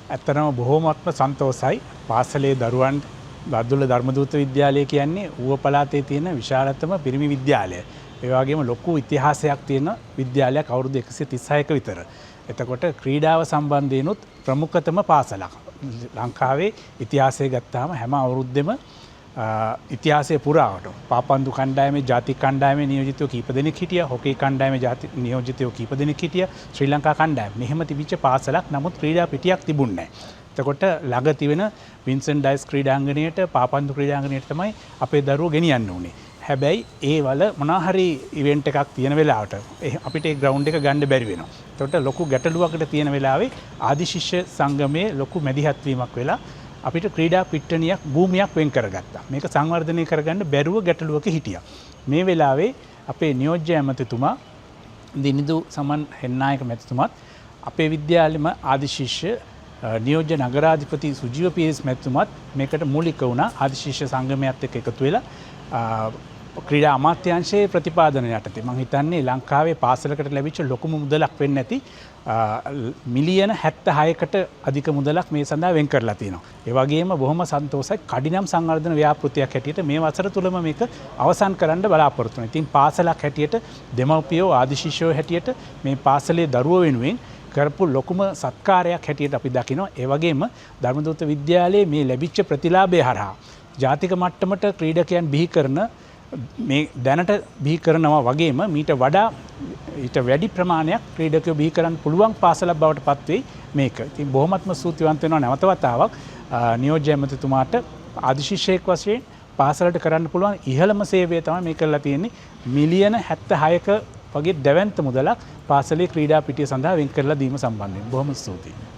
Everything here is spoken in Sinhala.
ඇත්තටම බොහොමත්ම සන්තෝසයි. පාසලේ දරුවන් බද්දුල ධර්මදූත විද්‍යාලය කියන්නේ ඌව පළාතේ තියෙන විශාලතම පිරිමි විද්‍යාලය. ඒ වගේම ලොකු ඉතිහාසයක් තියෙන විද්‍යාලයක් අවුරුදු 136ක විතර. එතකොට ක්‍රීඩාව සම්බන්ධයෙන්ුත් ප්‍රමුඛතම පාසලක්. ලංකාවේ ඉතිහාසය ගත්තාම හැම අවුරුද්දෙම ඉතිහාසයේ පුරාවට පාපන්දු කණ්ඩායමේ ජාතික කණ්ඩායමේ නියෝජිතයෝ කීප දෙනෙක් හිටියා, හොකී කණ්ඩායමේ නියෝජිතයෝ කීප දෙනෙක් හිටියා, ශ්‍රී ලංකා කණ්ඩායම. මෙහෙම තිබිච්ච පාසලක්. නමුත් ක්‍රීඩා පිටියක් තිබුණේ නැහැ. එතකොට ළඟ තිබෙන වින්සන් ඩයිස් ක්‍රීඩාංගණයට පාපන්දු ක්‍රීඩාංගණයට තමයි අපේ දරුවෝ ගෙනියන්න උනේ. හැබැයි ඒ වල මොනවා හරි ඉවෙන්ට් එකක් තියෙන වෙලාවට අපිට ඒ ග්‍රවුන්ඩ් එක ගන්න බැරි වෙනවා. එතකොට ලොකු ගැටලුවකට තියෙන වෙලාවේ ආදි ශිෂ්‍ය සංගමයේ ලොකු මැදිහත් වීමක් වෙලා අපිට ක්‍රීඩා පිට්ටනියක් භූමියක් වෙන් කරගත්තා. මේක සංවර්ධනය කරගන්න බැරුව ගැටලුවක හිටියා. මේ වෙලාවේ අපේ නියෝජ්‍ය ඇමතිතුමා දිනිදු සමන් හෙන්නායක මැතිතුමත් අපේ විද්‍යාලෙම ආදි ශිෂ්‍ය නියෝජ්‍ය නගරාධිපති සුජීව පීරිස් මැතිතුමත් මේකට මූලික වුණා. ආදි ශිෂ්‍ය සංගමයත් එක්ක එකතු වෙලා ක්‍රීඩා අමාත්‍යාංශයේ ප්‍රතිපාදන යටතේ මම හිතන්නේ ලංකාවේ පාසලකට ලැබිච්ච ලොකුම මුදලක් වෙන්නේ නැති මිලියන 76කට අධික මුදලක් මේ සඳහා වෙන් කරලා තියෙනවා. ඒ වගේම බොහොම සන්තෝෂයි කඩිනම් සංවර්ධන ව්‍යාපෘතියක් හැටියට මේ වසර තුලම මේක අවසන් කරන්න බලාපොරොත්තු වෙනවා. ඉතින් පාසලක් හැටියට දෙමව්පියෝ ආදි ශිෂ්‍යයෝ හැටියට මේ පාසලේ දරුවෝ වෙනුවෙන් කරපු ලොකුම සත්කාරයක් හැටියට අපි දකිනවා. ඒ වගේම ධර්මදූත විද්‍යාලයේ මේ ලැබිච්ච ප්‍රතිලාභය හරහා ජාතික මට්ටමට ක්‍රීඩකයන් බිහි කරන මේ දැනට බිහි කරනවා වගේම මීට වඩා ඊට වැඩි ප්‍රමාණයක් ක්‍රීඩකයෝ බිහි කරන්න පුළුවන් පාසලක් බවට පත් වෙයි මේක. ඉතින් බොහොමත්ම ස්තුතිවන්ත වෙනවා නැවත වතාවක් නියෝජ්‍ය ඇමතිතුමාට. ආදි ශිෂ්‍යයෙක් වශයෙන් පාසලට කරන්න පුළුවන් ඉහළම සේවය තමයි මේ කරලා තියෙන්නේ. මිලියන 76ක වගේ දැවැන්ත මුදලක් පාසලේ ක්‍රීඩා පිටිය සඳහා වෙන් කරලා දීම සම්බන්ධයෙන්. බොහොම ස්තුතියි.